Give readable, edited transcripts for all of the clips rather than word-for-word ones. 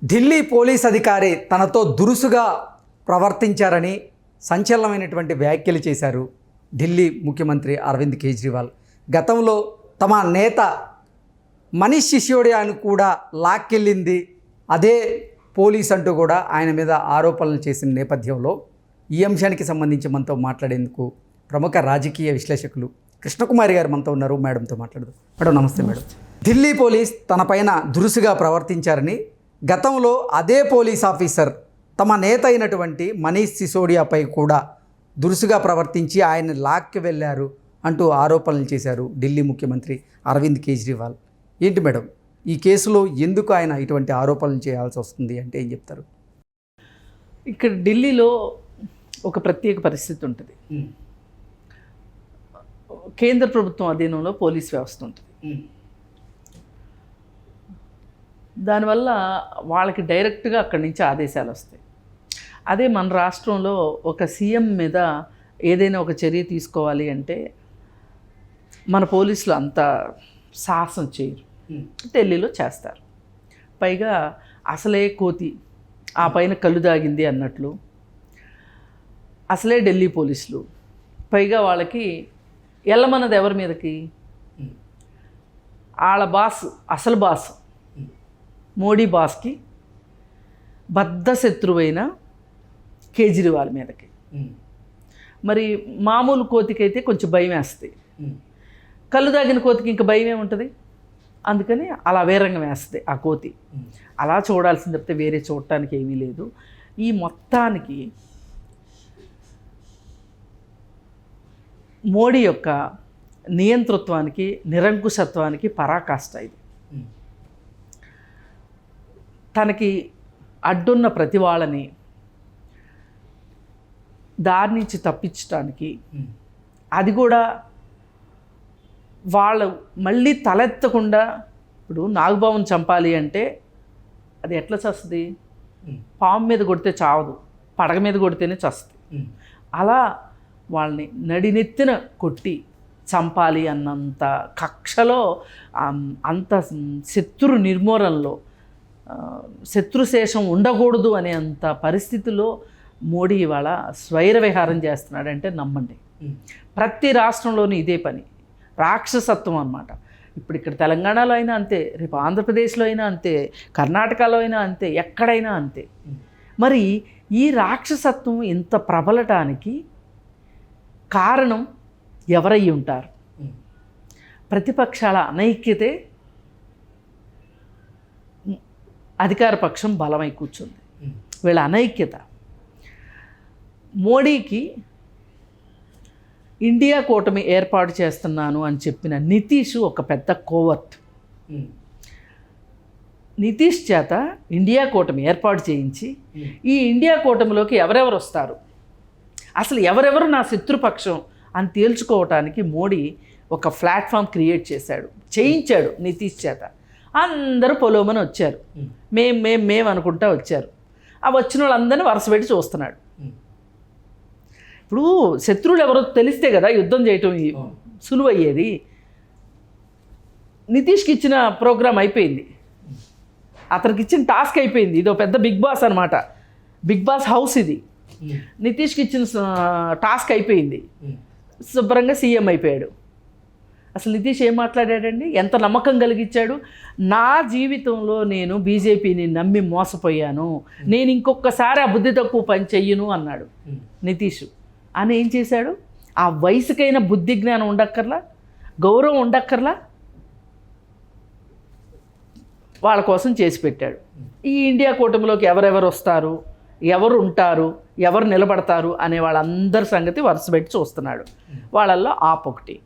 Delhi police అధికారి తనతో దురుసుగా ప్రవర్తించారని సంచలనమైనటువంటి వ్యాఖ్యలు చేశారు ఢిల్లీ ముఖ్యమంత్రి అరవింద్ కేజ్రీవాల్. గతంలో తమ నేత మనీష్ సిసోడియాను కూడా లాక్కెళ్ళింది అదే పోలీస్ అంటూ కూడా ఆయన మీద ఆరోపణలు చేసిన నేపథ్యంలో ఈ అంశానికి సంబంధించి మనతో మాట్లాడేందుకు ప్రముఖ రాజకీయ విశ్లేషకులు కృష్ణకుమారి గారు మనతో ఉన్నారు. మేడంతో మాట్లాడదు. మేడం నమస్తే. మేడం, ఢిల్లీ పోలీస్ తన పైన దురుసుగా ప్రవర్తించారని గతంలో అదే పోలీస్ ఆఫీసర్ తమ నేత అయినటువంటి మనీష్ సిసోడియాపై కూడా దురుసుగా ప్రవర్తించి ఆయన లాక్కి వెళ్ళారు అంటూ ఆరోపణలు చేశారు ఢిల్లీ ముఖ్యమంత్రి అరవింద్ కేజ్రీవాల్. ఏంటి మేడం, ఈ కేసులో ఎందుకు ఆయన ఇటువంటి ఆరోపణలు చేయాల్సి వస్తుంది అంటే ఏం చెప్తారు? ఇక్కడ ఢిల్లీలో ఒక ప్రత్యేక పరిస్థితి ఉంటుంది. కేంద్ర ప్రభుత్వం అధీనంలో పోలీస్ వ్యవస్థ ఉంటుంది. దానివల్ల వాళ్ళకి డైరెక్ట్గా అక్కడి నుంచి ఆదేశాలు వస్తాయి. అదే మన రాష్ట్రంలో ఒక సీఎం మీద ఏదైనా ఒక చర్య తీసుకోవాలి అంటే మన పోలీసులు అంత సాహసం చేయరు, ఢిల్లీలో చేస్తారు. పైగా అసలే కోతి ఆ పైన కళ్ళు దాగింది అన్నట్లు అసలే ఢిల్లీ పోలీసులు. పైగా వాళ్ళకి ఎల్లమన్నది ఎవరి మీదకి? వాళ్ళ బాస్, అసలు బాస్ మోడీ బాస్కి బద్ధ శత్రువైన కేజ్రీవాల్ మీదకి. మరి మామూలు కోతికైతే కొంచెం భయం వేస్తుంది, కళ్ళు దాగిన కోతికి ఇంకా భయం ఏముంటుంది? అందుకని అలా వీరంగం వేస్తుంది ఆ కోతి. అలా చూడాల్సింది తప్పితే వేరే చూడటానికి ఏమీ లేదు. ఈ మొత్తానికి మోడీ యొక్క నియంతృత్వానికి, నిరంకుశత్వానికి పరాకాష్ట ఇది. తనకి అడ్డున్న ప్రతి వాళ్ళని దారి నుంచి తప్పించడానికి, అది కూడా వాళ్ళు మళ్ళీ తలెత్తకుండా, ఇప్పుడు నాగబాబుని చంపాలి అంటే అది ఎట్లా చస్తుంది? పాము మీద కొడితే చావదు, పడగ మీద కొడితేనే చస్తుంది. అలా వాళ్ళని నడినెత్తిన కొట్టి చంపాలి అన్నంత కక్షలో, అంత శత్రు నిర్మూలనలో, శత్రుశేషం ఉండకూడదు అనే అంత పరిస్థితిలో మోడీ ఇవాళ స్వైర విహారం చేస్తున్నాడంటే నమ్మండి. ప్రతి రాష్ట్రంలోనూ ఇదే పని, రాక్షసత్వం అన్నమాట. ఇప్పుడు ఇక్కడ తెలంగాణలో అయినా అంతే, రేపు ఆంధ్రప్రదేశ్లో అయినా అంతే, కర్ణాటకలో అయినా అంతే, ఎక్కడైనా అంతే. మరి ఈ రాక్షసత్వం ఇంత ప్రబలటానికి కారణం ఎవరై ఉంటారు? ప్రతిపక్షాల అనైక్యతే అధికార పక్షం బలమై కూర్చుంది. వీళ్ళ అనైక్యత. మోడీకి ఇండియా కూటమి ఏర్పాటు చేస్తున్నాను అని చెప్పిన నితీష్ ఒక పెద్ద కోవర్ట్. నితీష్ చేత ఇండియా కూటమి ఏర్పాటు చేయించి ఈ ఇండియా కూటమిలోకి ఎవరెవరు వస్తారు, అసలు ఎవరెవరు నా శత్రుపక్షం అని తేల్చుకోవటానికి మోడీ ఒక ప్లాట్ఫామ్ క్రియేట్ చేయించాడు నితీష్ చేత. అందరూ పొలోమని వచ్చారు, మేం అనుకుంటా వచ్చారు. ఆ వచ్చిన వాళ్ళందరినీ వరుసపెట్టి చూస్తున్నాడు. ఇప్పుడు శత్రువులు ఎవరో తెలిస్తే కదా యుద్ధం చేయటం సులువయ్యేది. నితీష్కి ఇచ్చిన ప్రోగ్రాం అయిపోయింది, అతనికి ఇచ్చిన టాస్క్ అయిపోయింది. ఇదో పెద్ద బిగ్ బాస్ అనమాట, బిగ్ బాస్ హౌస్ ఇది. నితీష్కి ఇచ్చిన టాస్క్ అయిపోయింది, శుభ్రంగా సీఎం అయిపోయాడు. అసలు నితీష్ ఏం మాట్లాడాడండి? ఎంత నమ్మకం కలిగించాడు? నా జీవితంలో నేను బీజేపీని నమ్మి మోసపోయాను, నేను ఇంకొకసారి ఆ బుద్ధి తక్కువ పని చెయ్యను అన్నాడు నితీష్. అని ఏం చేశాడు? ఆ వయసుకైన బుద్ధి జ్ఞానం ఉండక్కర్లా, గౌరవం ఉండక్కర్లా, వాళ్ళ కోసం చేసి పెట్టాడు. ఈ ఇండియా కూటమిలోకి ఎవరెవరు వస్తారు, ఎవరు ఉంటారు, ఎవరు నిలబడతారు అనే వాళ్ళందరి సంగతి వరుసపెట్టి చూస్తున్నాడు. వాళ్ళల్లో ఒకటి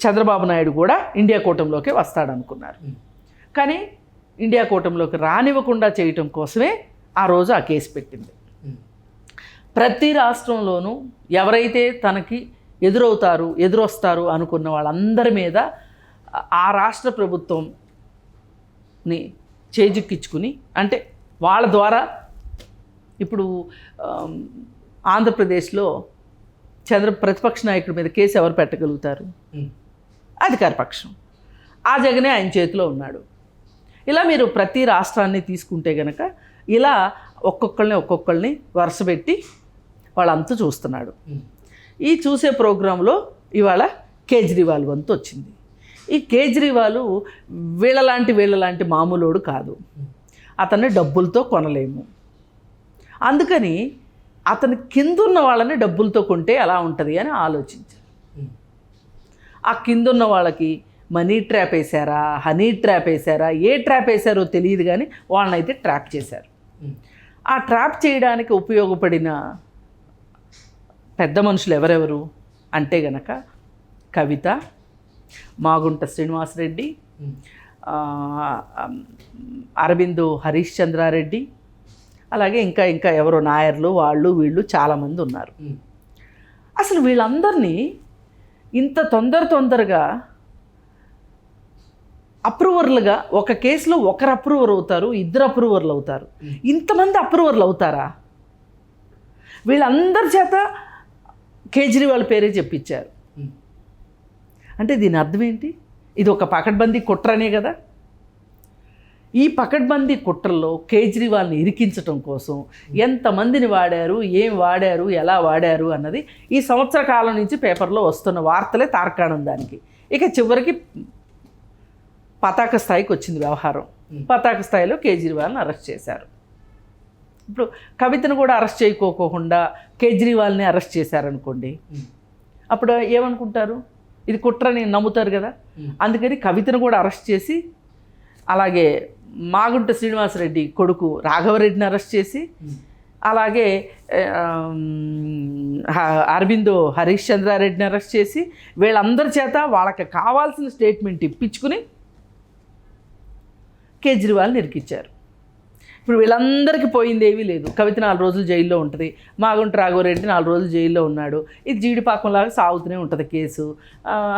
చంద్రబాబు నాయుడు కూడా ఇండియా కూటమిలోకి వస్తాడనుకున్నారు. కానీ ఇండియా కూటమిలోకి రానివ్వకుండా చేయటం కోసమే ఆ రోజు ఆ కేసు పెట్టింది. ప్రతి రాష్ట్రంలోనూ ఎవరైతే తనకి ఎదురొస్తారు అనుకున్న వాళ్ళందరి మీద ఆ రాష్ట్ర ప్రభుత్వంని చేజిక్కించుకుని, అంటే వాళ్ళ ద్వారా ఇప్పుడు ఆంధ్రప్రదేశ్లో ప్రతిపక్ష నాయకుడి మీద కేసు ఎవరు పెట్టగలుగుతారు? అధికార పక్షం. ఆ జగనే ఆయన చేతిలో ఉన్నాడు. ఇలా మీరు ప్రతి రాష్ట్రాన్ని తీసుకుంటే కనుక ఇలా ఒక్కొక్కళ్ళని వరుసపెట్టి వాళ్ళంతా చూస్తున్నాడు. ఈ చూసే ప్రోగ్రాంలో ఇవాళ కేజ్రీవాల్ వంతు వచ్చింది. ఈ కేజ్రీవాల్ వీళ్ళలాంటి మామూలోడు కాదు, అతన్ని డబ్బులతో కొనలేము. అందుకని అతని కిందున్న వాళ్ళని డబ్బులతో కొంటే ఎలా ఉంటుంది అని ఆలోచించారు. ఆ కిందున్న వాళ్ళకి మనీ ట్రాప్ వేశారా, హనీ ట్రాప్ వేశారా, ఏ ట్రాప్ వేశారో తెలియదు, కానీ వాళ్ళనైతే ట్రాప్ చేశారు. ఆ ట్రాప్ చేయడానికి ఉపయోగపడిన పెద్ద మనుషులు ఎవరెవరు అంటే గనక కవిత, మాగుంట శ్రీనివాసరెడ్డి, అరవిందో హరీష్ చంద్రారెడ్డి, అలాగే ఇంకా ఎవరో నాయర్లు, వీళ్ళు చాలామంది ఉన్నారు. అసలు వీళ్ళందరినీ ఇంత తొందరగా అప్రూవర్లుగా, ఒక కేసులో ఒకరు అప్రూవర్ అవుతారు, ఇద్దరు అప్రూవర్లు అవుతారు, ఇంతమంది అప్రూవర్లు అవుతారా? వీళ్ళందరి చేత కేజ్రీవాల్ పేరే చెప్పించారు. అంటే దీని అర్థం ఏంటి? ఇది ఒక పకడ్బందీ కుట్రనే కదా. ఈ పకడ్బందీ కుట్రల్లో కేజ్రీవాల్ని ఇరికించటం కోసం ఎంతమందిని వాడారు, ఏం వాడారు, ఎలా వాడారు అన్నది ఈ సంవత్సర కాలం నుంచి పేపర్లో వస్తున్న వార్తలే తార్కాణం దానికి. ఇక చివరికి పతాక స్థాయికి వచ్చింది వ్యవహారం. పతాక స్థాయిలో కేజ్రీవాల్ని అరెస్ట్ చేశారు. ఇప్పుడు కవితను కూడా అరెస్ట్ చేయకోకుండా కేజ్రీవాల్ని అరెస్ట్ చేశారనుకోండి, అప్పుడు ఏమనుకుంటారు? ఇది కుట్రని నమ్ముతారు కదా. అందుకని కవితను కూడా అరెస్ట్ చేసి, అలాగే మాగుంట శ్రీనివాసరెడ్డి కొడుకు రాఘవరెడ్డిని అరెస్ట్ చేసి, అలాగే అరవిందో హరీష్ చంద్రారెడ్డిని అరెస్ట్ చేసి, వీళ్ళందరి చేత వాళ్ళకి కావాల్సిన స్టేట్మెంట్ ఇప్పించుకుని కేజ్రీవాల్ని ఇరికిచ్చారు. ఇప్పుడు వీళ్ళందరికీ పోయింది ఏమీ లేదు. కవిత 4 రోజులు జైల్లో ఉంటుంది, మాగుంట రాఘవరెడ్డి 4 రోజులు జైల్లో ఉన్నాడు. ఇది జీడిపాకంలాగా సాగుతూనే ఉంటుంది కేసు.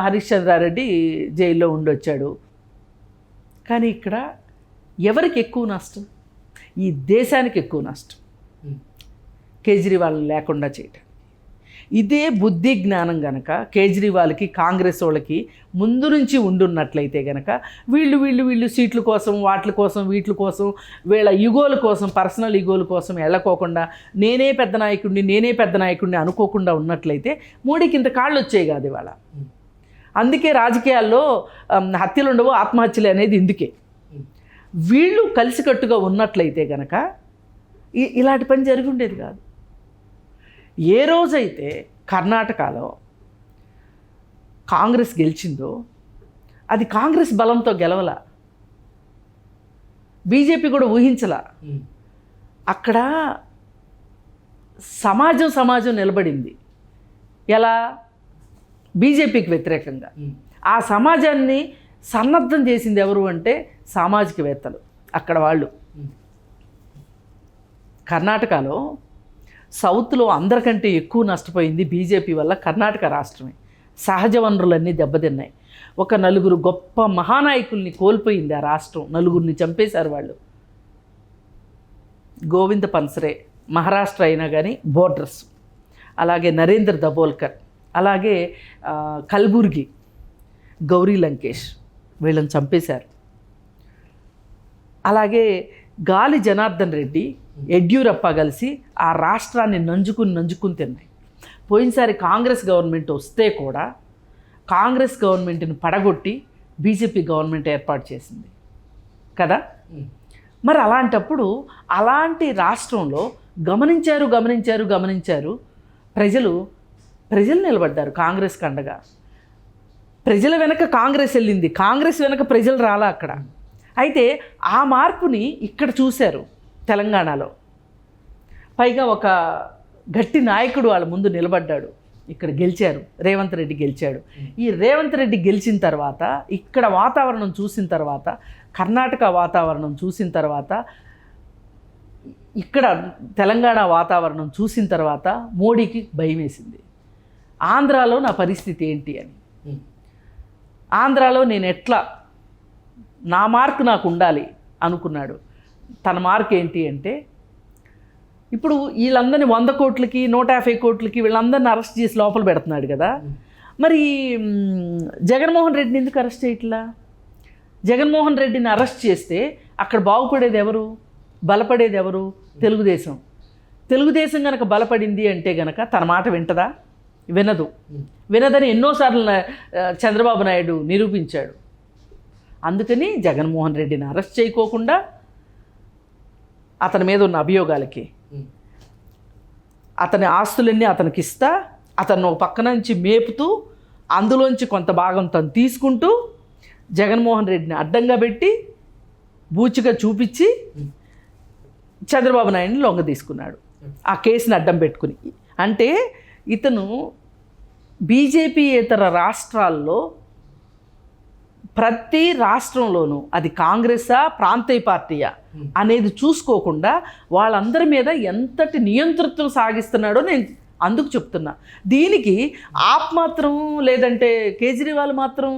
హరీష్ చంద్రారెడ్డి జైల్లో ఉండొచ్చాడు. కానీ ఇక్కడ ఎవరికి ఎక్కువ నష్టం? ఈ దేశానికి ఎక్కువ నష్టం కేజ్రీవాల్ని లేకుండా చేయటం. ఇదే బుద్ధి జ్ఞానం గనక కేజ్రీవాల్కి, కాంగ్రెస్ వాళ్ళకి ముందు నుంచి ఉండున్నట్లయితే గనక వీళ్ళు సీట్ల కోసం, వీటి కోసం, వీళ్ళ ఈగోల కోసం, పర్సనల్ ఈగోల కోసం వెళ్ళకోకుండా నేనే పెద్ద నాయకుడిని అనుకోకుండా ఉన్నట్లయితే మోడీకి ఇంత కాళ్ళు వచ్చాయి కాదు ఇవాళ. అందుకే రాజకీయాల్లో హత్యలు ఉండవు, ఆత్మహత్యలు అనేది ఇందుకే. వీళ్ళు కలిసికట్టుగా ఉన్నట్లయితే గనక ఇలాంటి పని జరిగి ఉండేది కాదు. ఏ రోజైతే కర్ణాటకలో కాంగ్రెస్ గెలిచిందో అది కాంగ్రెస్ బలంతో గెలవల, బీజేపీ కూడా ఊహించలా. అక్కడ సమాజం నిలబడింది. ఎలా? బీజేపీకి వ్యతిరేకంగా. ఆ సమాజాన్ని సన్నద్ధం చేసింది ఎవరు అంటే సామాజికవేత్తలు, అక్కడ వాళ్ళు. కర్ణాటకలో సౌత్లో అందరికంటే ఎక్కువ నష్టపోయింది బీజేపీ వల్ల కర్ణాటక రాష్ట్రమే. సహజ వనరులన్నీ దెబ్బతిన్నాయి. ఒక 4 గొప్ప మహానాయకుల్ని కోల్పోయింది ఆ రాష్ట్రం. 4 చంపేశారు వాళ్ళు. గోవింద పన్సరే మహారాష్ట్ర అయినా కానీ బోర్డర్స్, అలాగే నరేంద్ర దబోల్కర్, అలాగే కల్బుర్గి, గౌరీ లంకేష్, వీళ్ళని చంపేశారు. అలాగే గాలి జనార్దన్ రెడ్డి, యడ్యూరప్ప కలిసి ఆ రాష్ట్రాన్ని నంజుకుని తిన్నాయి. పోయినసారి కాంగ్రెస్ గవర్నమెంట్ వస్తే కూడా కాంగ్రెస్ గవర్నమెంట్ని పడగొట్టి బీజేపీ గవర్నమెంట్ ఏర్పాటు చేసింది కదా. మరి అలాంటప్పుడు అలాంటి రాష్ట్రంలో గమనించారు ప్రజలు నిలబడ్డారు కాంగ్రెస్ కండగా. ప్రజల వెనక కాంగ్రెస్ వెళ్ళింది, కాంగ్రెస్ వెనక ప్రజలు రాలా అక్కడ. అయితే ఆ మార్పుని ఇక్కడ చూశారు తెలంగాణలో. పైగా ఒక గట్టి నాయకుడు వాళ్ళ ముందు నిలబడ్డాడు. ఇక్కడ గెలిచారు, రేవంత్ రెడ్డి గెలిచాడు. ఈ రేవంత్ రెడ్డి గెలిచిన తర్వాత, ఇక్కడ వాతావరణం చూసిన తర్వాత, కర్ణాటక వాతావరణం చూసిన తర్వాత, ఇక్కడ తెలంగాణ వాతావరణం చూసిన తర్వాత మోడీకి భయం వేసింది. ఆంధ్రాలో నా పరిస్థితి ఏంటి అని. ఆంధ్రాలో నేను ఎట్లా, నా మార్క్ నాకు ఉండాలి అనుకున్నాడు. తన మార్క్ ఏంటి అంటే, ఇప్పుడు వీళ్ళందరినీ 100 కోట్లకి 150 కోట్లకి వీళ్ళందరినీ అరెస్ట్ చేసి లోపల పెడుతున్నాడు కదా. మరి జగన్మోహన్ రెడ్డిని ఎందుకు అరెస్ట్ చేయట్లా? జగన్మోహన్ రెడ్డిని అరెస్ట్ చేస్తే అక్కడ బాగుపడేది ఎవరు, బలపడేది ఎవరు? తెలుగుదేశం. తెలుగుదేశం కనుక బలపడింది అంటే గనక తన మాట వింటదా? వినదు. వినదని ఎన్నోసార్లు చంద్రబాబు నాయుడు నిరూపించాడు. అందుకని జగన్మోహన్ రెడ్డిని అరెస్ట్ చేయకోకుండా అతని మీద ఉన్న అభియోగాలకి అతని ఆస్తులన్నీ అతనికి ఇస్తా, అతను ఒక పక్క నుంచి మేపుతూ, అందులోంచి కొంత భాగం తను తీసుకుంటూ జగన్మోహన్ రెడ్డిని అడ్డంగా పెట్టి బూచిగా చూపించి చంద్రబాబు నాయుడిని లొంగ తీసుకున్నాడు ఆ కేసుని అడ్డం పెట్టుకుని. అంటే ఇతను బీజేపీయేతర రాష్ట్రాల్లో ప్రతి రాష్ట్రంలోనూ అది కాంగ్రెసా ప్రాంతీయ పార్టీయా అనేది చూసుకోకుండా వాళ్ళందరి మీద ఎంతటి నియంతృత్వం సాగిస్తున్నాడో నేను అందుకు చెప్తున్నా. దీనికి ఆప్ మాత్రం లేదంటే కేజ్రీవాల్ మాత్రం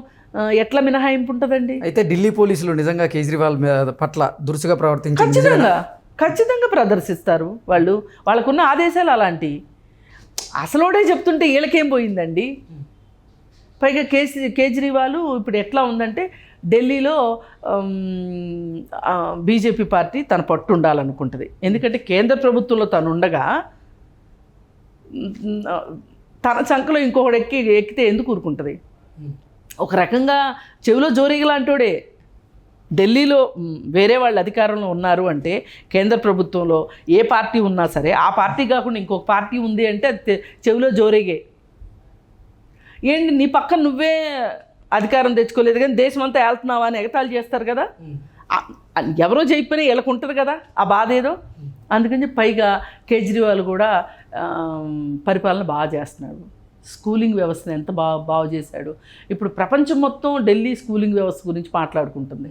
ఎట్లా మినహాయింపు ఉంటుందండి? అయితే ఢిల్లీ పోలీసులు నిజంగా కేజ్రీవాల్ పట్ల దురుసుగా ప్రవర్తించారు. ఖచ్చితంగా ప్రదర్శిస్తారు. వాళ్ళకున్న ఆదేశాలు అలాంటి. అసలోడే చెప్తుంటే వీళ్ళకేం పోయిందండి? పైగా కేజ్రీవాల్ ఇప్పుడు ఎట్లా ఉందంటే ఢిల్లీలో బీజేపీ పార్టీ తన పట్టు ఉండాలనుకుంటుంది. ఎందుకంటే కేంద్ర ప్రభుత్వంలో తను ఉండగా తన చంకలో ఇంకొకటి ఎక్కితే ఎందుకు ఊరుకుంటుంది? ఒక రకంగా చెవిలో జోరీగలాంటోడే. ఢిల్లీలో వేరే వాళ్ళు అధికారంలో ఉన్నారు అంటే కేంద్ర ప్రభుత్వంలో ఏ పార్టీ ఉన్నా సరే ఆ పార్టీ కాకుండా ఇంకొక పార్టీ ఉంది అంటే అది చెవిలో జోరేగే. ఏంటి నీ పక్కన నువ్వే అధికారం తెచ్చుకోలేదు కానీ దేశం అంతా వెళ్తున్నావా అని ఎగతాళి చేస్తారు కదా. ఎవరో చేయకపోయినా వీళ్ళకు ఉంటుంది కదా ఆ బాధ ఏదో. అందుకని పైగా కేజ్రీవాల్ కూడా పరిపాలన బాగా చేస్తున్నాడు. స్కూలింగ్ వ్యవస్థను ఎంత బాగు చేశాడు. ఇప్పుడు ప్రపంచం మొత్తం ఢిల్లీ స్కూలింగ్ వ్యవస్థ గురించి మాట్లాడుకుంటుంది.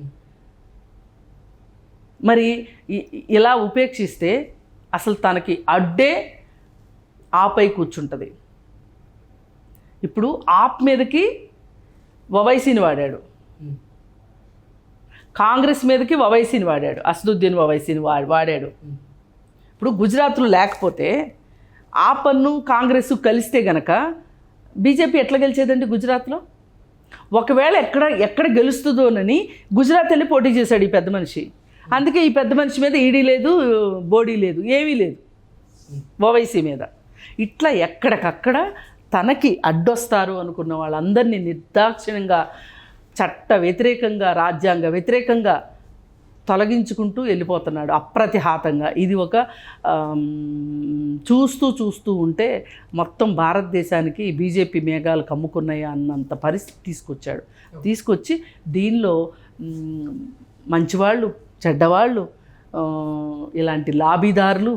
మరి ఇలా ఉపేక్షిస్తే అసలు తనకి అడ్డే ఆపై కూర్చుంటుంది. ఇప్పుడు ఆప్ మీదకి ఓవైసీని వాడాడు, కాంగ్రెస్ మీదకి ఓవైసీని వాడాడు, అసదుద్దీన్ ఓవైసీని వాడాడు. ఇప్పుడు గుజరాత్లో లేకపోతే ఆపన్ను కాంగ్రెస్ కలిస్తే గనక బీజేపీ ఎట్లా గెలిచేదండి గుజరాత్లో? ఒకవేళ ఎక్కడ గెలుస్తుందోనని గుజరాత్ వెళ్ళి పోటీ చేశాడు ఈ పెద్ద మనిషి. అందుకే ఈ పెద్ద మనిషి మీద ఈడీ లేదు, బోడీ లేదు, ఏమీ లేదు ఓవైసీ మీద. ఇట్లా ఎక్కడికక్కడ తనకి అడ్డొస్తారు అనుకున్న వాళ్ళందరినీ నిర్దాక్షిణ్యంగా చట్ట వ్యతిరేకంగా రాజ్యాంగ వ్యతిరేకంగా తొలగించుకుంటూ వెళ్ళిపోతున్నాడు అప్రతిహాతంగా. ఇది ఒక చూస్తూ ఉంటే మొత్తం భారతదేశానికి బీజేపీ మేఘాలు కమ్ముకున్నాయా అన్నంత పరిస్థితి తీసుకొచ్చి దీనిలో మంచివాళ్ళు చెడ్డవాళ్ళు, ఇలాంటి లాబీదారులు,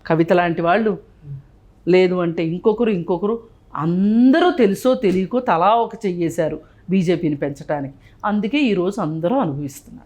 కవిత లాంటి వాళ్ళు, లేదు అంటే ఇంకొకరు అందరూ తెలుసో తెలియకో తలా ఒక చెయ్యేశారు బీజేపీని పెంచడానికి. అందుకే ఈరోజు అందరూ అనుభవిస్తున్నారు.